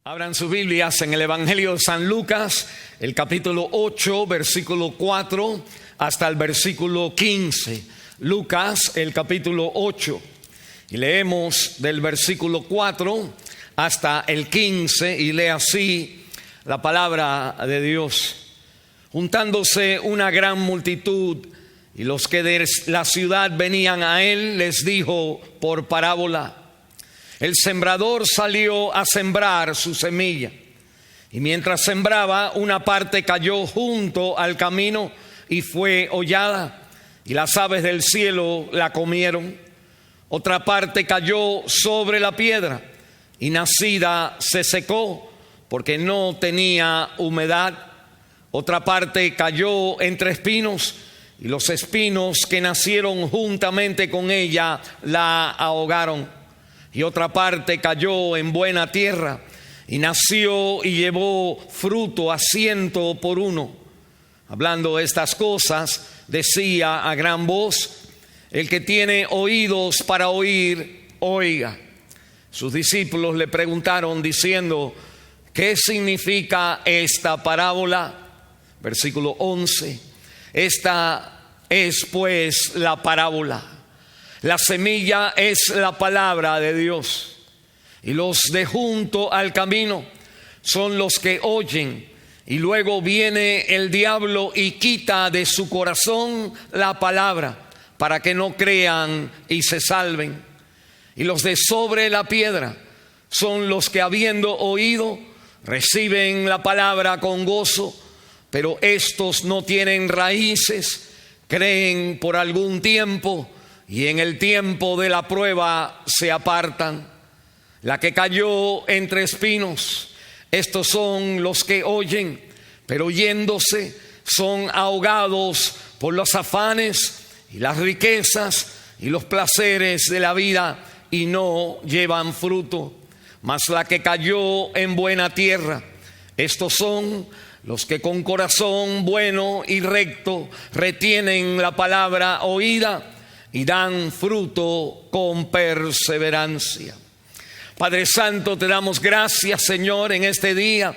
Abran sus Biblias en el Evangelio de San Lucas, el capítulo 8, versículo 4 hasta el versículo 15. Lucas, el capítulo 8. Y leemos del versículo 4 hasta el 15 y lee así la palabra de Dios. Juntándose una gran multitud y los que de la ciudad venían a él, les dijo por parábola: el sembrador salió a sembrar su semilla, y mientras sembraba, una parte cayó junto al camino y fue hollada, y las aves del cielo la comieron. Otra parte cayó sobre la piedra, y nacida se secó, porque no tenía humedad. Otra parte cayó entre espinos, y los espinos que nacieron juntamente con ella la ahogaron. Y otra parte cayó en buena tierra, y nació y llevó fruto a 100 por uno. Hablando estas cosas, decía a gran voz: el que tiene oídos para oír, oiga. Sus discípulos le preguntaron diciendo: ¿qué significa esta parábola? Versículo 11. Esta es pues la parábola. La semilla es la palabra de Dios, y los de junto al camino son los que oyen, y luego viene el diablo y quita de su corazón la palabra, para que no crean y se salven. Y los de sobre la piedra son los que, habiendo oído, reciben la palabra con gozo, pero estos no tienen raíces, creen por algún tiempo, y en el tiempo de la prueba se apartan. La que cayó entre espinos, estos son los que oyen, pero yéndose son ahogados por los afanes y las riquezas y los placeres de la vida, y no llevan fruto. Mas la que cayó en buena tierra, estos son los que con corazón bueno y recto retienen la palabra oída y dan fruto con perseverancia. Padre Santo, te damos gracias, Señor, en este día,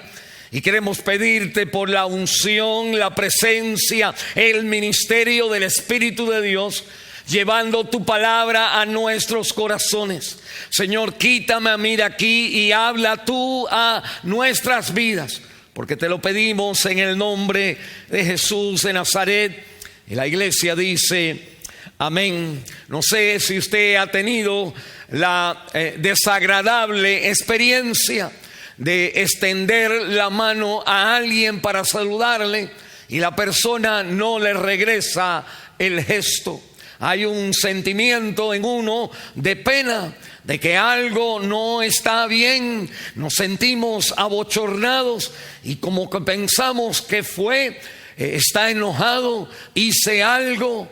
y queremos pedirte por la unción, la presencia, el ministerio del Espíritu de Dios, llevando tu palabra a nuestros corazones. Señor, quítame a mí de aquí y habla tú a nuestras vidas, porque te lo pedimos en el nombre de Jesús de Nazaret. Y la iglesia dice: amén. No sé si usted ha tenido la desagradable experiencia de extender la mano a alguien para saludarle y la persona no le regresa el gesto. Hay un sentimiento en uno de pena, de que algo no está bien. Nos sentimos abochornados y como que pensamos que está enojado, hice algo.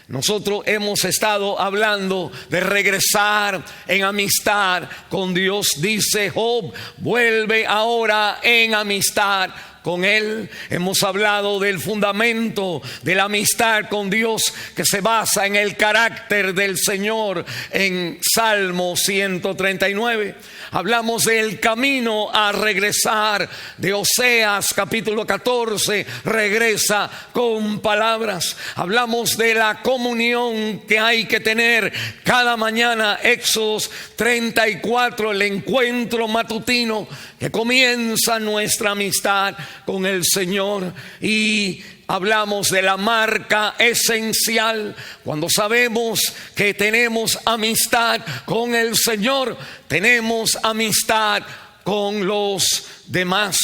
Nosotros hemos estado hablando de regresar en amistad con Dios. Dice Job: vuelve ahora en amistad con Él. Hemos hablado del fundamento de la amistad con Dios, que se basa en el carácter del Señor, en Salmo 139. Hablamos del camino a regresar, de Oseas capítulo 14, regresa con palabras. Hablamos de la comunión que hay que tener cada mañana, Éxodos 34, el encuentro matutino que comienza nuestra amistad con el Señor. Y hablamos de la marca esencial. Cuando sabemos que tenemos amistad con el Señor, tenemos amistad con los demás.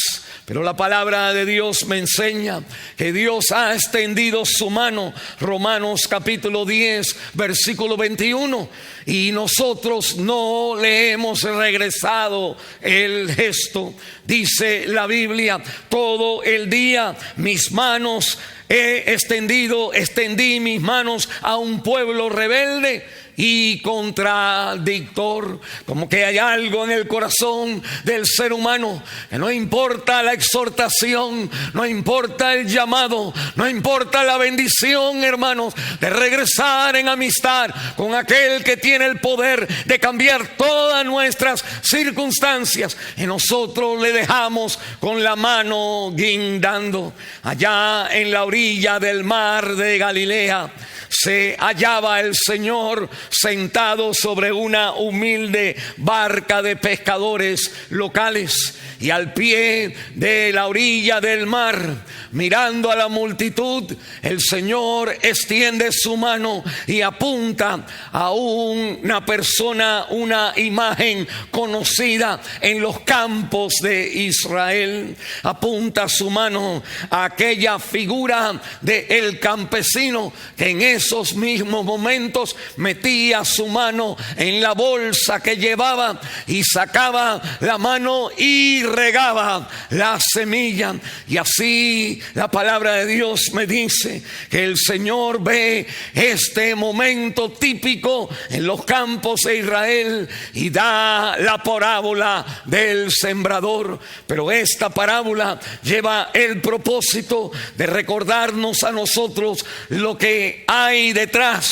Pero la palabra de Dios me enseña que Dios ha extendido su mano. Romanos capítulo 10, versículo 21. Y nosotros no le hemos regresado el gesto. Dice la Biblia: todo el día mis manos extendí mis manos a un pueblo rebelde, y contradictor. Como que hay algo en el corazón del ser humano que no importa la exhortación, no importa el llamado, no importa la bendición, hermanos, de regresar en amistad con aquel que tiene el poder de cambiar todas nuestras circunstancias, y nosotros le dejamos con la mano guindando. Allá en la orilla del mar de Galilea se hallaba el Señor sentado sobre una humilde barca de pescadores locales, y al pie de la orilla del mar, mirando a la multitud, el Señor extiende su mano y apunta a una persona, una imagen conocida en los campos de Israel. Apunta su mano a aquella figura del campesino que en esos mismos momentos metía su mano en la bolsa que llevaba y sacaba la mano y regaba la semilla. Y así la palabra de Dios me dice que el Señor ve este momento típico en los campos de Israel y da la parábola del sembrador. Pero esta parábola lleva el propósito de recordarnos a nosotros lo que hay detrás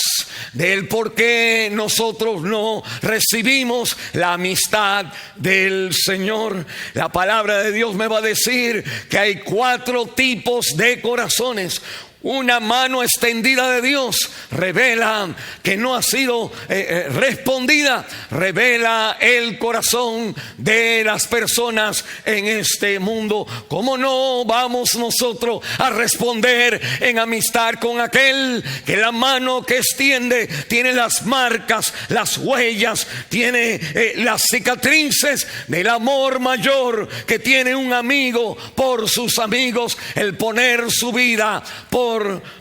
del por qué nosotros no recibimos la amistad del Señor. La palabra de Dios me va a decir que hay 4 tipos de corazones. Una mano extendida de Dios revela que no ha sido respondida, revela el corazón de las personas en este mundo. ¿Cómo no vamos nosotros a responder en amistad con aquel que la mano que extiende tiene las marcas, las huellas, tiene las cicatrices del amor mayor que tiene un amigo por sus amigos, el poner su vida por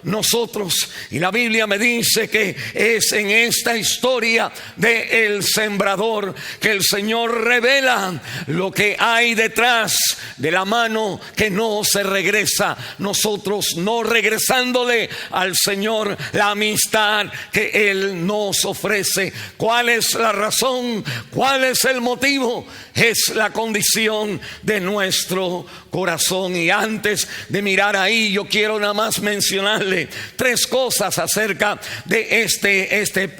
nosotros? Y la Biblia me dice que es en esta historia del sembrador que el Señor revela lo que hay detrás de la mano que no se regresa. Nosotros no regresándole al Señor la amistad que Él nos ofrece. ¿Cuál es la razón? ¿Cuál es el motivo? Es la condición de nuestro corazón. Y antes de mirar ahí, yo quiero nada más mencionarle 3 cosas acerca de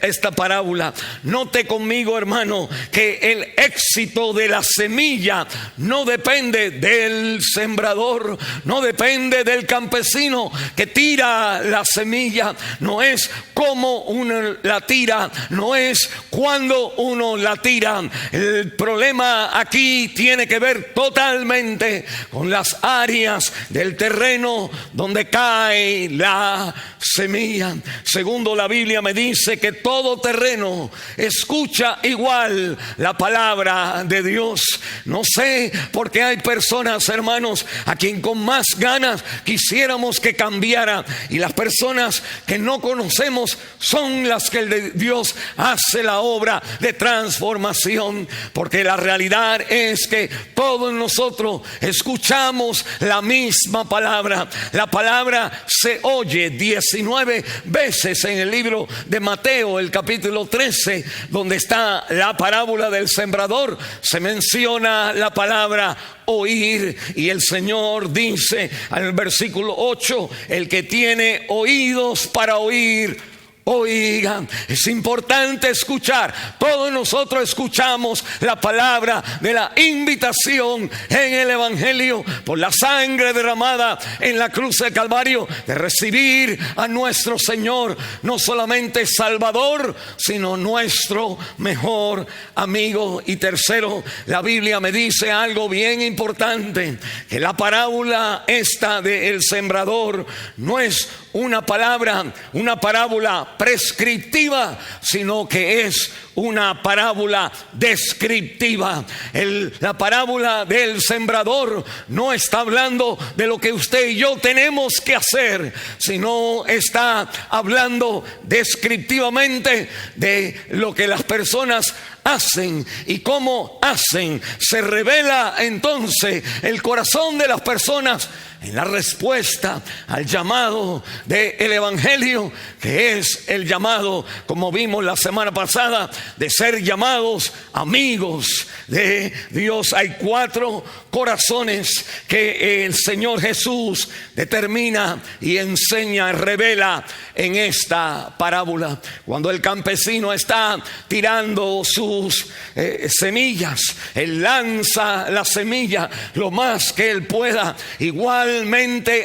esta parábola. Note conmigo, hermano, que el éxito de la semilla no depende del sembrador, no depende del campesino que tira la semilla. No es cómo uno la tira, no es cuando uno la tira. El problema aquí tiene que ver totalmente con las áreas del terreno donde cae la semilla. Segundo, la Biblia me dice que todo terreno escucha igual la palabra de Dios. No sé por qué hay personas, hermanos, a quien con más ganas quisiéramos que cambiara, y las personas que no conocemos son las que Dios hace la obra de transformación, porque la realidad es que todos nosotros escuchamos la misma palabra. La palabra se oye 19 veces en el libro de Mateo, el capítulo 13, donde está la parábola del sembrador. Se menciona la palabra oír, y el Señor dice al versículo 8: el que tiene oídos para oír, oigan. Es importante escuchar. Todos nosotros escuchamos la palabra de la invitación en el Evangelio por la sangre derramada en la cruz del Calvario, de recibir a nuestro Señor no solamente Salvador, sino nuestro mejor amigo. Y tercero, la Biblia me dice algo bien importante, que la parábola esta del sembrador no es una parábola prescriptiva, sino que es una parábola descriptiva. La parábola del sembrador no está hablando de lo que usted y yo tenemos que hacer, sino está hablando descriptivamente de lo que las personas hacen y cómo hacen, se revela entonces el corazón de las personas en la respuesta al llamado del Evangelio, que es el llamado, como vimos la semana pasada, de ser llamados amigos de Dios. Hay 4 corazones que el Señor Jesús determina y enseña, revela en esta parábola. Cuando el campesino está tirando sus semillas, él lanza la semilla lo más que él pueda, igualmente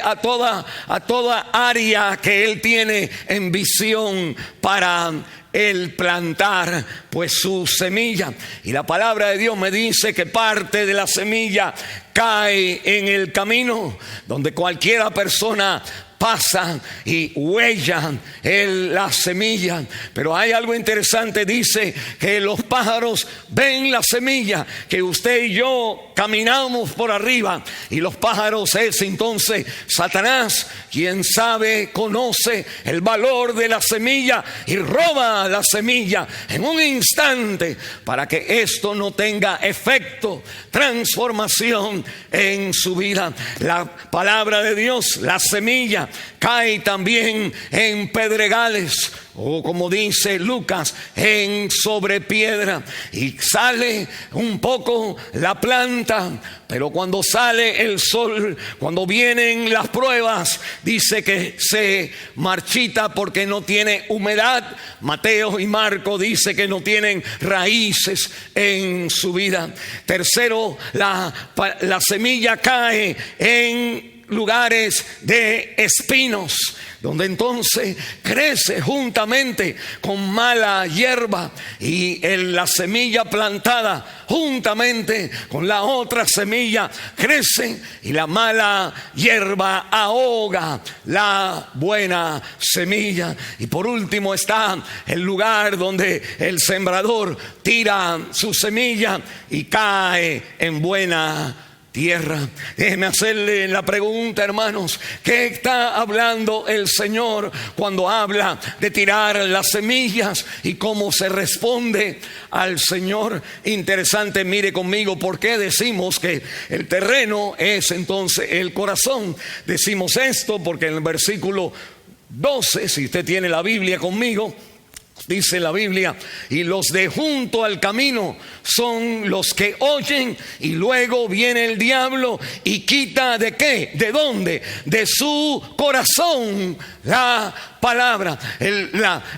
a toda área que él tiene en visión para el plantar pues su semilla. Y la palabra de Dios me dice que parte de la semilla cae en el camino, donde cualquiera persona pasa y huellan la semilla. Pero hay algo interesante, dice que los pájaros ven la semilla, que usted y yo caminamos por arriba, y los pájaros es entonces Satanás, quien sabe, conoce el valor de la semilla y roba la semilla en un instante para que esto no tenga efecto, transformación en su vida. La palabra de Dios, la semilla, cae también en pedregales, o como dice Lucas, en sobre piedra, y sale un poco la planta, pero cuando sale el sol, cuando vienen las pruebas, dice que se marchita porque no tiene humedad. Mateo y Marco dice que no tienen raíces en su vida. Tercero, la semilla cae en lugares de espinos, donde entonces crece juntamente con mala hierba, y la semilla plantada juntamente con la otra semilla crece, y la mala hierba ahoga la buena semilla. Y por último está el lugar donde el sembrador tira su semilla y cae en buena tierra. Déjeme hacerle la pregunta, hermanos: ¿qué está hablando el Señor cuando habla de tirar las semillas y cómo se responde al Señor? Interesante, mire conmigo por qué decimos que el terreno es entonces el corazón. Decimos esto porque en el versículo 12, si usted tiene la Biblia conmigo, dice la Biblia: y los de junto al camino son los que oyen, y luego viene el diablo y quita ¿de qué? ¿De dónde? De su corazón la palabra.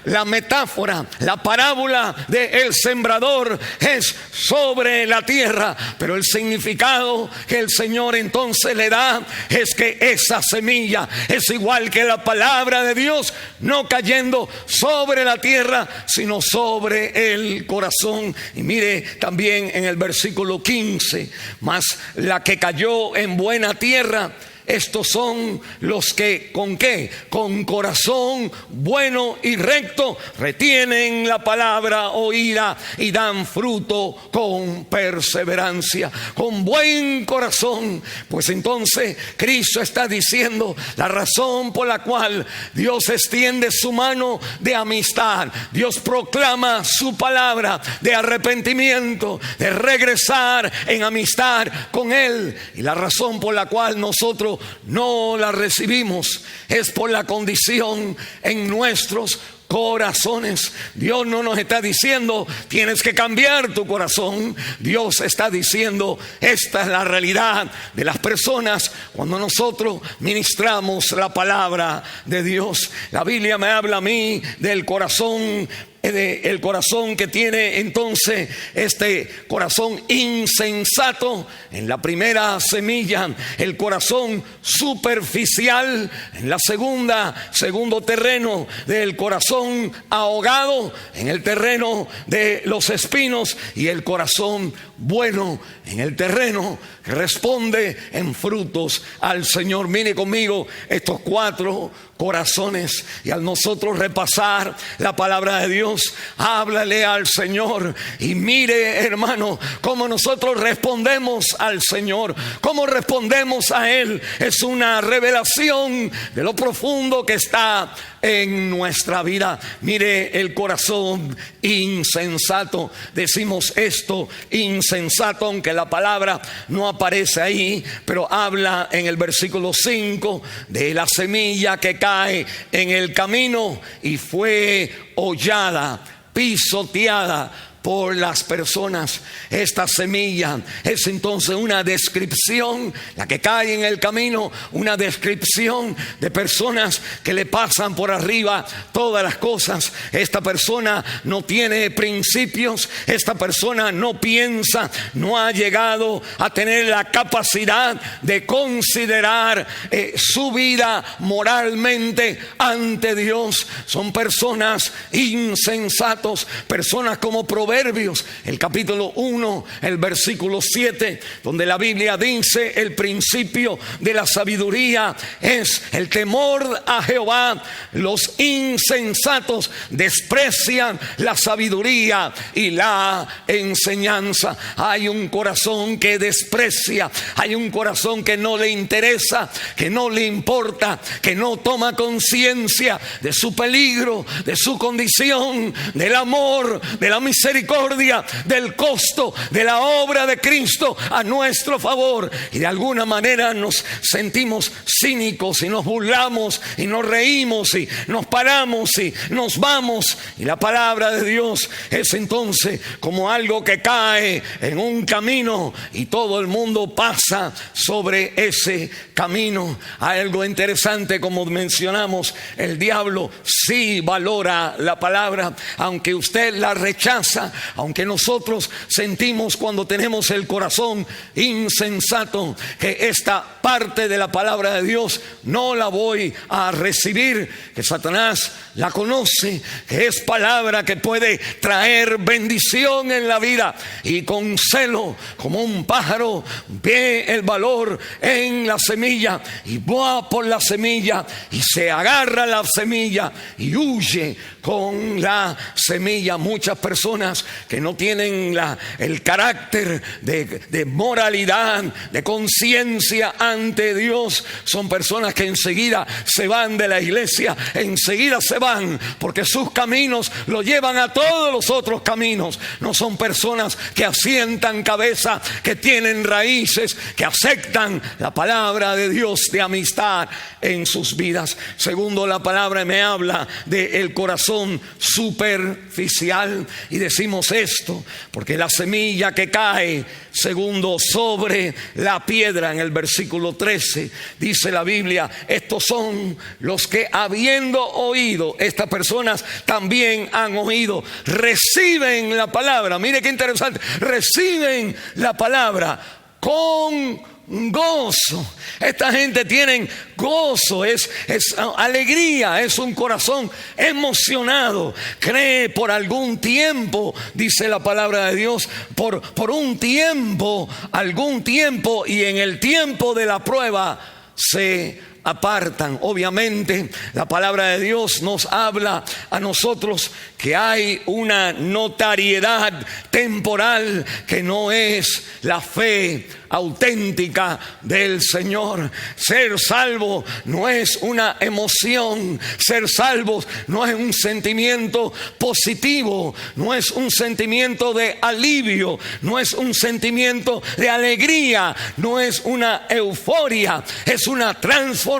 La metáfora, la parábola del sembrador es sobre la tierra, pero el significado que el Señor entonces le da es que esa semilla es igual que la palabra de Dios, no cayendo sobre la tierra, sino sobre el corazón. Y mire también en el versículo 15: mas la que cayó en buena tierra, estos son los que, ¿con qué? Con corazón bueno y recto, retienen la palabra oída y dan fruto con perseverancia. Con buen corazón. Pues entonces Cristo está diciendo la razón por la cual Dios extiende su mano de amistad. Dios proclama su palabra de arrepentimiento, de regresar en amistad con Él. Y la razón por la cual nosotros no la recibimos es por la condición en nuestros corazones. Dios no nos está diciendo tienes que cambiar tu corazón. Dios está diciendo esta es la realidad de las personas cuando nosotros ministramos la palabra de Dios. La Biblia me habla a mí del corazón, el corazón que tiene entonces este corazón insensato en la primera semilla, el corazón superficial en la segundo terreno del corazón ahogado, en el terreno de los espinos, y el corazón bueno en el terreno que responde en frutos al Señor. Mire conmigo estos 4 corazones, y al nosotros repasar la palabra de Dios Dios, háblale al Señor. Y mire, hermano, cómo nosotros respondemos al Señor, cómo respondemos a Él. Es una revelación de lo profundo que está en nuestra vida. Mire, el corazón insensato. Decimos esto, insensato, aunque la palabra no aparece ahí, pero habla en el versículo 5 de la semilla que cae en el camino y fue hollada, pisoteada por las personas. Esta semilla es entonces una descripción, la que cae en el camino, una descripción de personas que le pasan por arriba todas las cosas. Esta persona no tiene principios, esta persona no piensa, no ha llegado a tener la capacidad de considerar su vida moralmente ante Dios. Son personas insensatos, personas como Proverbios, el capítulo 1, el versículo 7, donde la Biblia dice: el principio de la sabiduría es el temor a Jehová. Los insensatos desprecian la sabiduría y la enseñanza. Hay un corazón que desprecia, hay un corazón que no le interesa, que no le importa, que no toma conciencia de su peligro, de su condición, del amor, de la misericordia, del costo de la obra de Cristo a nuestro favor. Y de alguna manera nos sentimos cínicos y nos burlamos y nos reímos y nos paramos y nos vamos. Y la palabra de Dios es entonces como algo que cae en un camino y todo el mundo pasa sobre ese camino. Hay algo interesante, como mencionamos, el diablo sí valora la palabra, aunque usted la rechaza, aunque nosotros sentimos cuando tenemos el corazón insensato que esta parte de la palabra de Dios no la voy a recibir, que Satanás la conoce, que es palabra que puede traer bendición en la vida, y con celo, como un pájaro, ve el valor en la semilla y va por la semilla y se agarra la semilla y huye con la semilla. Muchas personas que no tienen el carácter de moralidad, de conciencia ante Dios, son personas que enseguida se van de la iglesia, enseguida se van, porque sus caminos lo llevan a todos los otros caminos. No son personas que asientan cabeza, que tienen raíces, que aceptan la palabra de Dios de amistad en sus vidas. Segundo, la palabra me habla del corazón superficial, y decimos esto porque la semilla que cae, segundo, sobre la piedra, en el versículo 13 dice la Biblia: estos son los que, habiendo oído, estas personas también han oído, reciben la palabra. Mire qué interesante, reciben la palabra con gozo. Esta gente tiene gozo, es alegría, es un corazón emocionado. Cree por algún tiempo, dice la palabra de Dios, por un tiempo, algún tiempo, y en el tiempo de la prueba se apartan. Obviamente la palabra de Dios nos habla a nosotros que hay una notariedad temporal que no es la fe auténtica del Señor. Ser salvo no es una emoción, ser salvo no es un sentimiento positivo, no es un sentimiento de alivio, no es un sentimiento de alegría, no es una euforia, es una transformación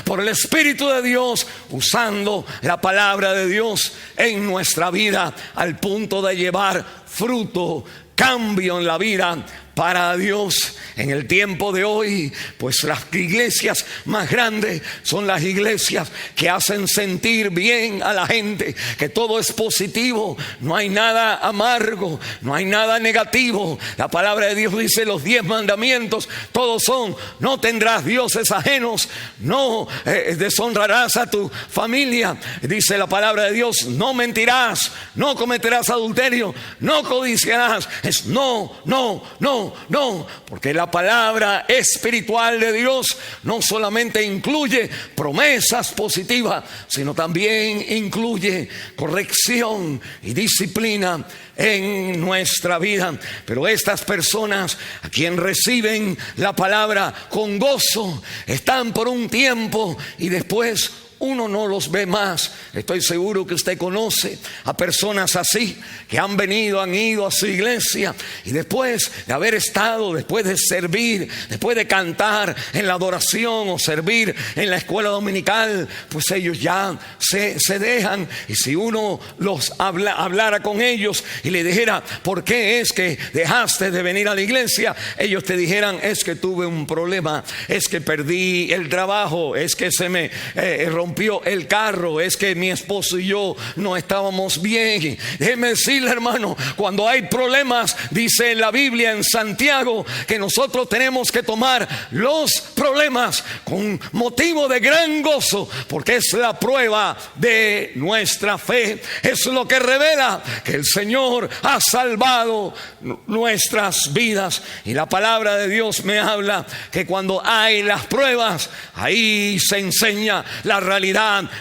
por el Espíritu de Dios, usando la palabra de Dios en nuestra vida al punto de llevar fruto, cambio en la vida para Dios. En el tiempo de hoy, pues las iglesias más grandes son las iglesias que hacen sentir bien a la gente, que todo es positivo, no hay nada amargo, no hay nada negativo. La palabra de Dios dice: los 10 mandamientos todos son: no tendrás dioses ajenos, no deshonrarás a tu familia. Dice la palabra de Dios: no mentirás, no cometerás adulterio, no codiciarás. Es no, no, no. no, porque la palabra espiritual de Dios no solamente incluye promesas positivas, sino también incluye corrección y disciplina en nuestra vida. Pero estas personas a quien reciben la palabra con gozo están por un tiempo y después uno no los ve más. Estoy seguro que usted conoce a personas así, que han ido a su iglesia, y después de haber estado, después de servir, después de cantar en la adoración o servir en la escuela dominical, pues ellos ya se dejan. Y si uno hablara con ellos y le dijera: ¿por qué es que dejaste de venir a la iglesia?, ellos te dijeran: es que tuve un problema, es que perdí el trabajo, es que se me rompió el carro, es que mi esposo y yo no estábamos bien. Déjeme decirle, hermano, cuando hay problemas, dice la Biblia en Santiago que nosotros tenemos que tomar los problemas con motivo de gran gozo, porque es la prueba de nuestra fe. Es lo que revela que el Señor ha salvado nuestras vidas. Y la palabra de Dios me habla que cuando hay las pruebas, ahí se enseña la realidad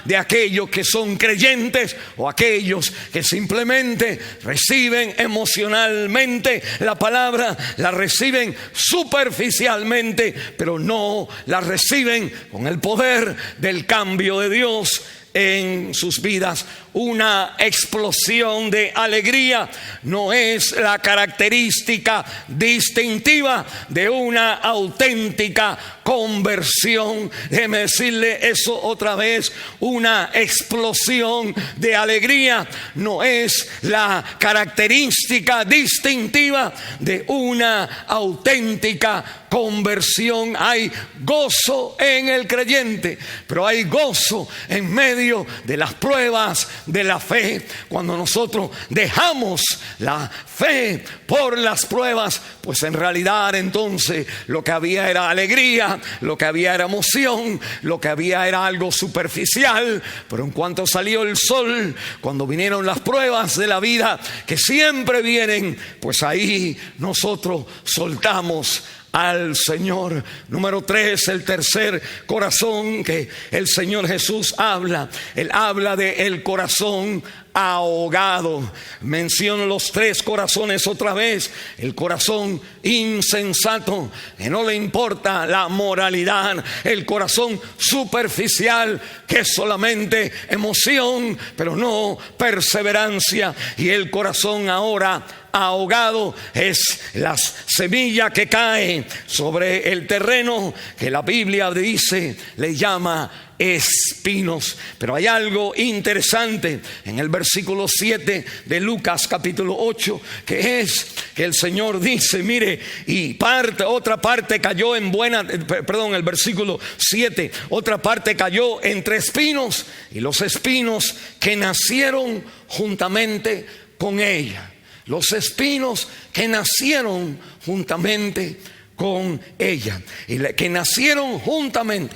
de aquellos que son creyentes o aquellos que simplemente reciben emocionalmente la palabra, la reciben superficialmente, pero no la reciben con el poder del cambio de Dios en sus vidas. Una explosión de alegría no es la característica distintiva de una auténtica conversión. Déjeme decirle eso otra vez: una explosión de alegría no es la característica distintiva de una auténtica conversión. Hay gozo en el creyente, pero hay gozo en medio de las pruebas de la fe. Cuando nosotros dejamos la fe por las pruebas, pues en realidad entonces lo que había era alegría, lo que había era emoción, lo que había era algo superficial. Pero en cuanto salió el sol, cuando vinieron las pruebas de la vida, que siempre vienen, pues ahí nosotros soltamos al Señor. Número 3, el tercer corazón que el Señor Jesús habla. Él habla de el corazón ahogado. Menciono los 3 corazones otra vez. El corazón insensato, que no le importa la moralidad. El corazón superficial, que es solamente emoción, pero no perseverancia. Y el corazón ahora ahogado es la semilla que cae sobre el terreno, que la Biblia dice, le llama espinos. Pero hay algo interesante en el versículo 7 de Lucas capítulo 8, que es que el Señor dice, mire, y otra parte cayó en el versículo 7, otra parte cayó entre espinos, y los espinos que nacieron juntamente con ella. Los espinos que nacieron juntamente con ella, y que nacieron juntamente.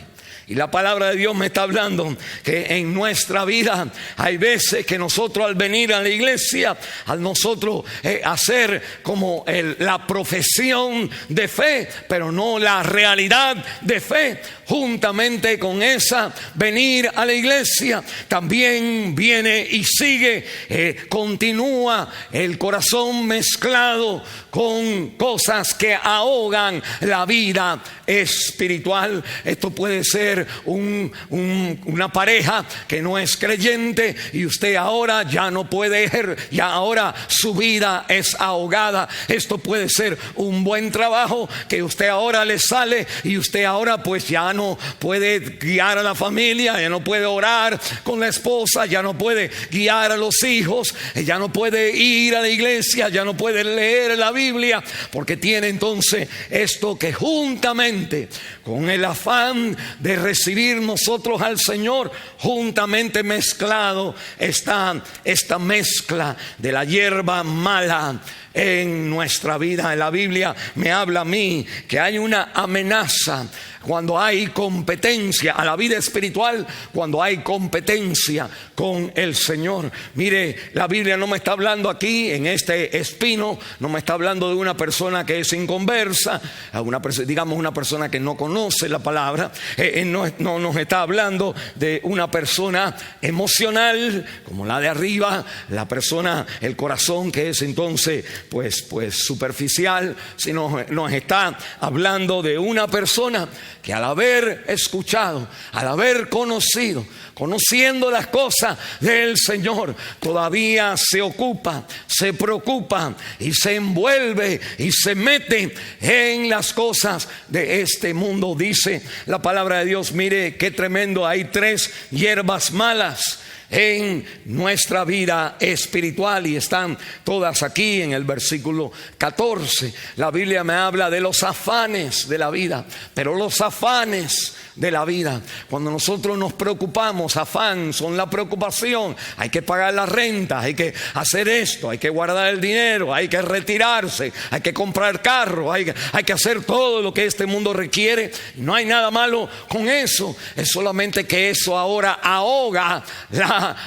Y la palabra de Dios me está hablando que en nuestra vida hay veces que nosotros, al venir a la iglesia, al nosotros hacer como la profesión de fe, pero no la realidad de fe, juntamente con esa venir a la iglesia, también viene y sigue, continúa el corazón mezclado con cosas que ahogan la vida espiritual. Esto puede ser una pareja que no es creyente, y usted ahora ya no puede ir, ya ahora su vida es ahogada. Esto puede ser un buen trabajo que usted ahora le sale, y usted ahora pues ya no puede guiar a la familia, ya no puede orar con la esposa, ya no puede guiar a los hijos, ya no puede ir a la iglesia, ya no puede leer la Biblia, porque tiene entonces esto que juntamente con el afán de recibir nosotros al Señor, juntamente mezclado está esta mezcla de la hierba mala en nuestra vida. En la Biblia me habla a mí que hay una amenaza cuando hay competencia a la vida espiritual, cuando hay competencia con el Señor. Mire, la Biblia no me está hablando aquí en este espino, no me está hablando de una persona que es inconversa, digamos una persona que no conoce la palabra. No nos está hablando de una persona emocional como la de arriba, la persona, el corazón que es entonces pues superficial, sino nos está hablando de una persona que al haber escuchado, al haber conociendo las cosas del Señor, todavía se ocupa, se preocupa y se envuelve y se mete en las cosas de este mundo. Dice la palabra de Dios, mire qué tremendo, hay 3 hierbas malas en nuestra vida espiritual y están todas aquí en el versículo 14. La Biblia me habla de los afanes de la vida, pero los afanes de la vida, cuando nosotros nos preocupamos, afán son la preocupación, hay que pagar la renta, hay que hacer esto, hay que guardar el dinero, hay que retirarse, hay que comprar carro, hay que hacer todo lo que este mundo requiere. No hay nada malo con eso, es solamente que eso ahora ahoga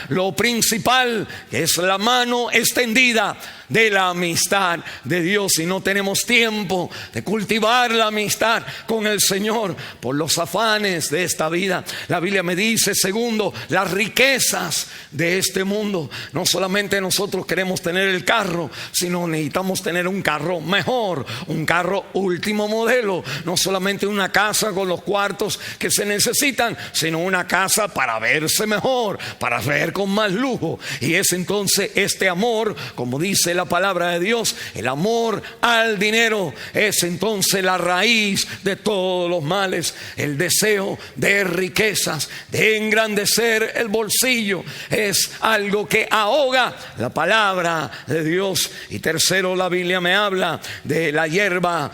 lo principal, que es la mano extendida de la amistad de Dios, y no tenemos tiempo de cultivar la amistad con el Señor por los afanes de esta vida. La Biblia me dice, segundo, las riquezas de este mundo. No solamente nosotros queremos tener el carro, sino necesitamos tener un carro mejor, un carro último modelo, no solamente una casa con los cuartos que se necesitan, sino una casa para verse mejor, para ver con más lujo. Y es entonces este amor, como dice la palabra de Dios, el amor al dinero es entonces la raíz de todos los males. El deseo de riquezas, de engrandecer el bolsillo, es algo que ahoga la palabra de Dios. Y tercero, la Biblia me habla de la hierba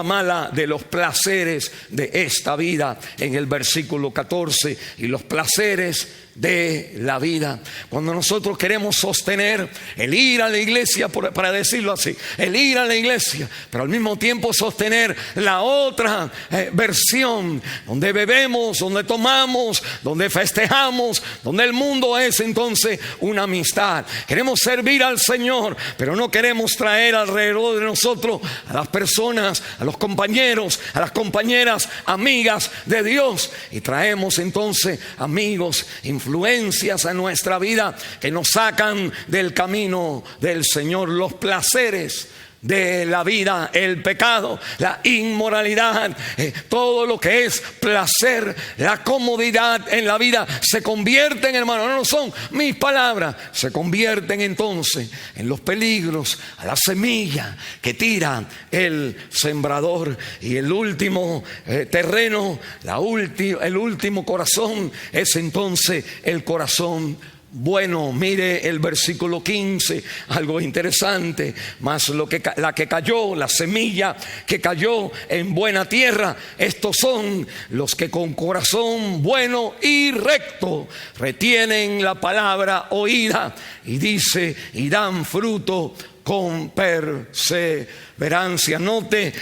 mala, de los placeres de esta vida, en el versículo 14, y los placeres de la vida. Cuando nosotros queremos sostener el ir a la iglesia, para decirlo así, el ir a la iglesia, pero al mismo tiempo sostener la otra versión, donde bebemos, donde tomamos, donde festejamos, donde el mundo es entonces una amistad. Queremos servir al Señor, pero no queremos traer alrededor de nosotros a las personas, a los compañeros, a las compañeras, amigas de Dios, y traemos entonces amigos, influencias a nuestra vida que nos sacan del camino del Señor. Los placeres de la vida, el pecado, la inmoralidad, todo lo que es placer, la comodidad en la vida se convierten, hermano, no son mis palabras, se convierten entonces en los peligros, a la semilla que tira el sembrador. Y el último terreno, el último corazón es entonces el corazón bueno. Mire el versículo 15, algo interesante. Mas la semilla que cayó en buena tierra, estos son los que con corazón bueno y recto retienen la palabra oída, y dice, y dan fruto con perseverancia. Note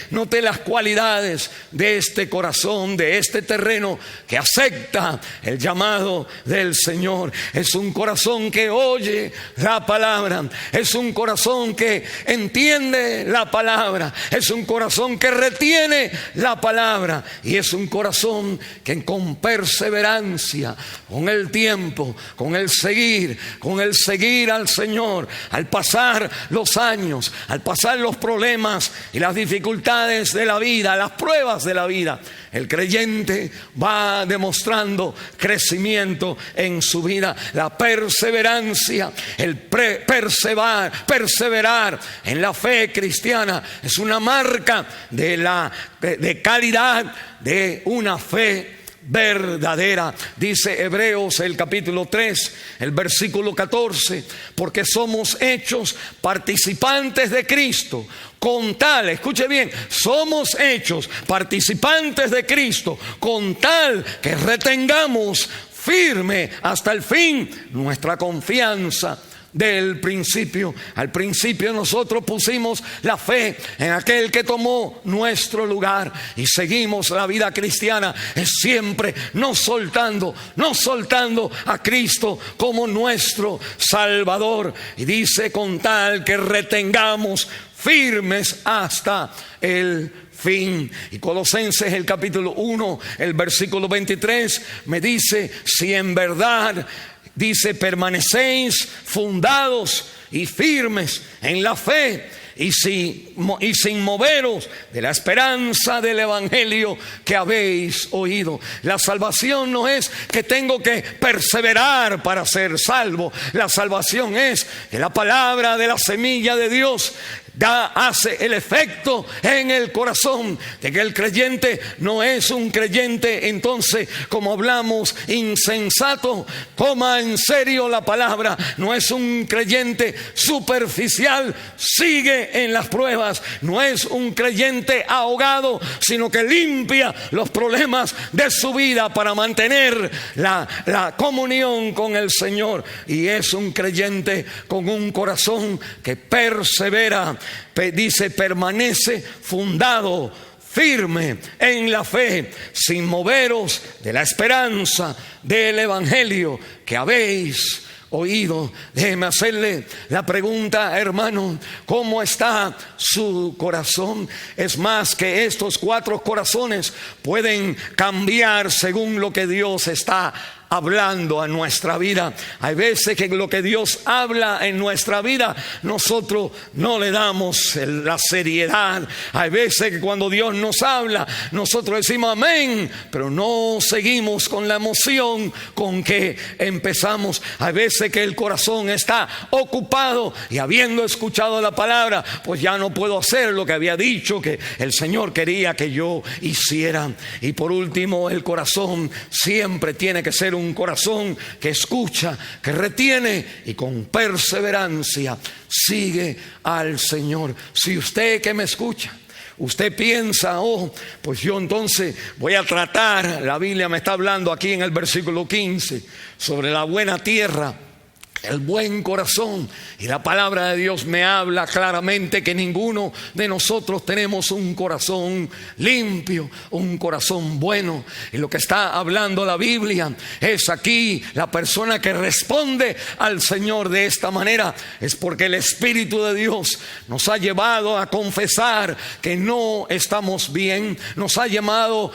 las cualidades de este corazón, de este terreno que acepta el llamado del Señor. Es un corazón que oye la palabra, es un corazón que entiende la palabra, es un corazón que retiene la palabra, y es un corazón que con perseverancia, con el tiempo, con el seguir al Señor, al pasar los años, al pasar los problemas y las dificultades de la vida, las pruebas de la vida, el creyente va demostrando crecimiento en su vida. La perseverancia, el perseverar en la fe cristiana es una marca de calidad, de una fe verdadera. Dice Hebreos el capítulo 3, el versículo 14, porque somos hechos participantes de Cristo, con tal, escuche bien, somos hechos participantes de Cristo, con tal que retengamos firme hasta el fin nuestra confianza del principio. Al principio nosotros pusimos la fe en aquel que tomó nuestro lugar, y seguimos la vida cristiana es siempre no soltando a Cristo como nuestro Salvador. Y dice, con tal que retengamos firmes hasta el fin. Y Colosenses el capítulo 1, el versículo 23 me dice, si en verdad, dice, permanecéis fundados y firmes en la fe y sin moveros de la esperanza del evangelio que habéis oído. La salvación no es que tengo que perseverar para ser salvo. La salvación es que la palabra de la semilla de Dios hace el efecto en el corazón de que el creyente no es un creyente, entonces, como hablamos, insensato. Toma en serio la palabra. No es un creyente superficial, sigue en las pruebas. No es un creyente ahogado, sino que limpia los problemas de su vida para mantener la comunión con el Señor. Y es un creyente con un corazón que persevera. Dice, permanece fundado, firme en la fe, sin moveros de la esperanza del evangelio que habéis oído. Déjeme hacerle la pregunta, hermano, ¿cómo está su corazón? Es más, que estos 4 corazones pueden cambiar según lo que Dios está hablando a nuestra vida. Hay veces que lo que Dios habla en nuestra vida nosotros no le damos la seriedad. Hay veces que cuando Dios nos habla nosotros decimos amén, pero no seguimos con la emoción con que empezamos. Hay veces que el corazón está ocupado y, habiendo escuchado la palabra, pues ya no puedo hacer lo que había dicho que el Señor quería que yo hiciera. Y por último, el corazón siempre tiene que ser un corazón que escucha, que retiene y con perseverancia sigue al Señor. Si usted que me escucha, usted piensa, pues yo entonces voy a tratar, la Biblia me está hablando aquí en el versículo 15 sobre la buena tierra, el buen corazón, y la palabra de Dios me habla claramente que ninguno de nosotros tenemos un corazón limpio, un corazón bueno. Y lo que está hablando la Biblia es aquí, la persona que responde al Señor de esta manera es porque el Espíritu de Dios nos ha llevado a confesar que no estamos bien, nos ha llevado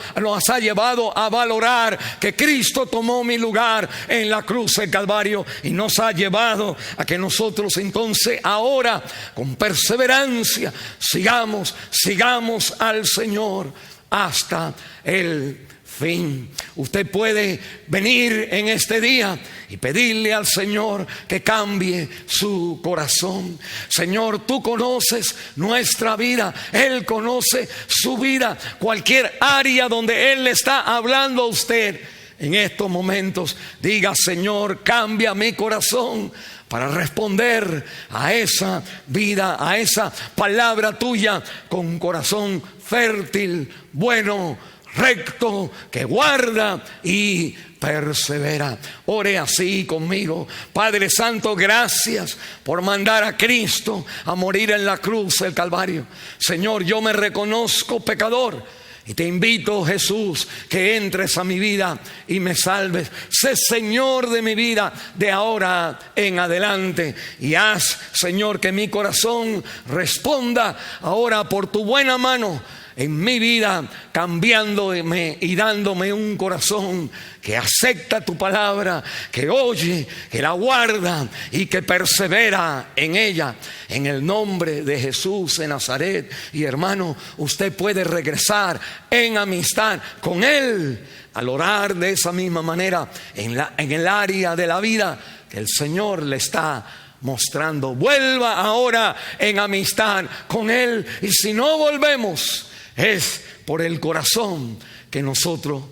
a valorar que Cristo tomó mi lugar en la cruz del Calvario, y nos ha llevado a que nosotros entonces ahora con perseverancia sigamos al Señor hasta el fin. Usted puede venir en este día y pedirle al Señor que cambie su corazón. Señor, tú conoces nuestra vida, Él conoce su vida, cualquier área donde Él le está hablando a usted. En estos momentos diga, Señor, cambia mi corazón para responder a esa vida, a esa palabra tuya, con un corazón fértil, bueno, recto, que guarda y persevera. Ore así conmigo. Padre Santo, gracias por mandar a Cristo a morir en la cruz del Calvario. Señor, yo me reconozco pecador. Y te invito, Jesús, que entres a mi vida y me salves. Sé Señor de mi vida de ahora en adelante. Y haz, Señor, que mi corazón responda ahora por tu buena mano en mi vida, cambiándome y dándome un corazón que acepta tu palabra, que oye, que la guarda y que persevera en ella. En el nombre de Jesús de Nazaret. Y hermano, usted puede regresar en amistad con Él al orar de esa misma manera en el área de la vida que el Señor le está mostrando. Vuelva ahora en amistad con Él. Y si no volvemos, es por el corazón que nosotros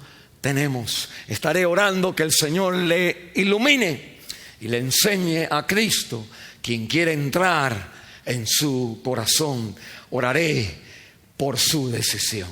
tenemos. Estaré orando que el Señor le ilumine y le enseñe a Cristo, quien quiere entrar en su corazón. Oraré por su decisión.